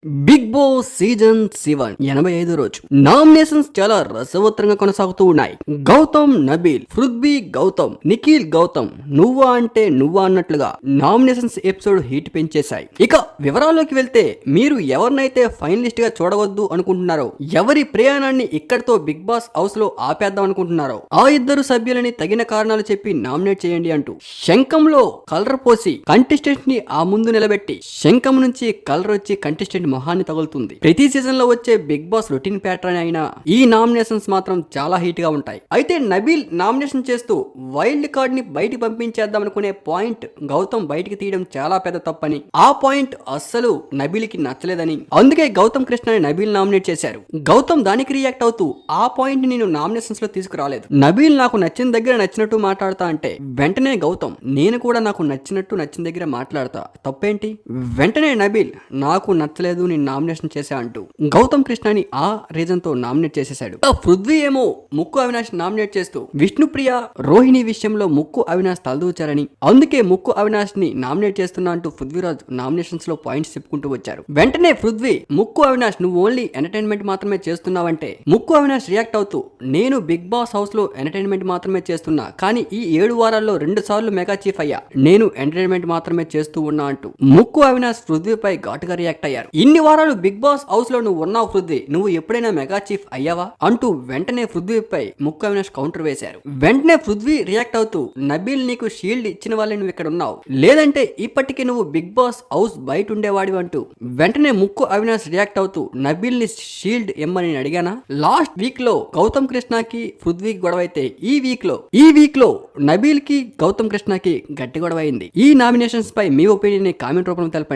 Big boss season 7 85 రోజు nominations చాలా రసవత్తరంగా కొనసాగుతూ ఉన్నాయి. గౌతమ్, నబీల్, పృథ్వీ, గౌతమ్, నిఖిల్, గౌతమ్ నువ్వా అంటే నువ్వా అన్నట్లుగా నామినేషన్స్ ఎపిసోడ్ హీట్ పెంచేశాయి. ఇక వివరాల్లోకి వెళ్తే మీరు ఎవరినైతే ఫైనలిస్ట్ గా చూడవద్దు అనుకుంటున్నారో, ఎవరి ప్రయాణాన్ని ఇక్కడితో బిగ్ బాస్ హౌస్ లో ఆపేద్దాం అనుకుంటున్నారో ఆ ఇద్దరు సభ్యులని తగిన కారణాలు చెప్పి నామినేట్ చేయండి అంటూ శంఖంలో కలర్ పోసి కంటెస్టెంట్ ని ఆ ముందు నిలబెట్టి శంఖం నుంచి కలర్ వచ్చి కంటెస్టెంట్ మొహాన్ని తగులుతుంది. ప్రతి సీజన్ లో వచ్చే బిగ్ బాస్ రొటీన్ ప్యాటర్న్ అయినా ఈ నామినేషన్స్ మాత్రం చాలా హీట్ గా ఉంటాయి. అయితే నబీల్ నామినేషన్ చేస్తూ వైల్డ్ కార్డ్ ని బయటికి పంపించేద్దాం అనుకునే పాయింట్ గౌతమ్ బయటికి తీయడం చాలా పెద్ద తప్పని, ఆ పాయింట్ అస్సలు నబీల్ కి నచ్చలేదని, అందుకే గౌతమ్ కృష్ణని నబీల్ నామినేట్ చేశారు. గౌతమ్ దానికి రియాక్ట్ అవుతూ ఆ పాయింట్ నేను నామినేషన్స్ లో తీసుకురాలేదు, నబీల్ నాకు నచ్చిన దగ్గర నచ్చినట్టు మాట్లాడతా అంటే వెంటనే గౌతమ్ నేను కూడా నాకు నచ్చినట్టు నచ్చిన దగ్గర మాట్లాడతా తప్పేంటి, వెంటనే నబీల్ నాకు నచ్చలేదు నేను నామినేషన్ చేశా అంటూ గౌతమ్ కృష్ణని ఆ రీజన్ తో నామినేట్ చేసేశాడు. పృథ్వీ ఏమో ముక్కు అవినాష్ నామినేట్ చేస్తూ విష్ణుప్రియ, రోహిణి విషయంలో ముక్కు అవినాష్ తలదూచారని, అందుకే ముక్కు అవినాష్ ని నామినేట్ చేస్తున్నా అంటూ పృథ్వీరాజ్ నామినేషన్స్ లో పాయింట్స్ చెప్పుకుంటూ వచ్చారు. వెంటనే పృథ్వీ ముక్కు అవినాష్ నువ్వు ఓన్లీ ఎంటర్టైన్మెంట్ మాత్రమే చేస్తున్నావంటే ముక్కు అవినాష్ రియాక్ట్ అవుతూ నేను బిగ్ బాస్ హౌస్ లో ఎంటర్టైన్మెంట్ మాత్రమే చేస్తున్నా, కానీ ఈ 7 వారాల్లో 2 సార్లు మెగా చీఫ్ అయ్యా, నేను ఎంటర్టైన్మెంట్ మాత్రమే చేస్తూ ఉన్నా అంటూ ముక్కు అవినాష్ పృథ్వీపై ఘాటుగా రియాక్ట్ అయ్యారు. ఇన్ని వారాలు బిగ్ బాస్ హౌస్ లో నువ్వు ఉన్నావు పృథ్వీ, నువ్వు ఎప్పుడైనా మెగా చీఫ్ అయ్యావా అంటూ వెంటనే పృథ్వీపై ముక్కు అవినాష్ కౌంటర్ వేశారు. వెంటనే పృథ్వీ రియాక్ట్ అవుతూ నబీల్ నీకు షీల్డ్ ఇచ్చిన వాళ్ళే నువ్వు ఇక్కడ ఉన్నావు, లేదంటే ఇప్పటికీ నువ్వు బిగ్ బాస్ హౌస్ బయట ఉండేవాడివి అంటూ వెంటనే ముక్కు అవినాష్ రియాక్ట్ అవుతూ నబీల్ ని షీల్డ్ ఇమ్మని అడిగానా. లాస్ట్ వీక్ లో గౌతమ్ కృష్ణకి పృథ్వీకి గొడవ అయితే ఈ వీక్ లో నబీల్ కి గౌతమ్ కృష్ణకి గట్టి గొడవ అయింది. ఈ నామినేషన్స్ పై మీ ఒపీనియన్ కామెంట్ రూపంలో తెలపండి.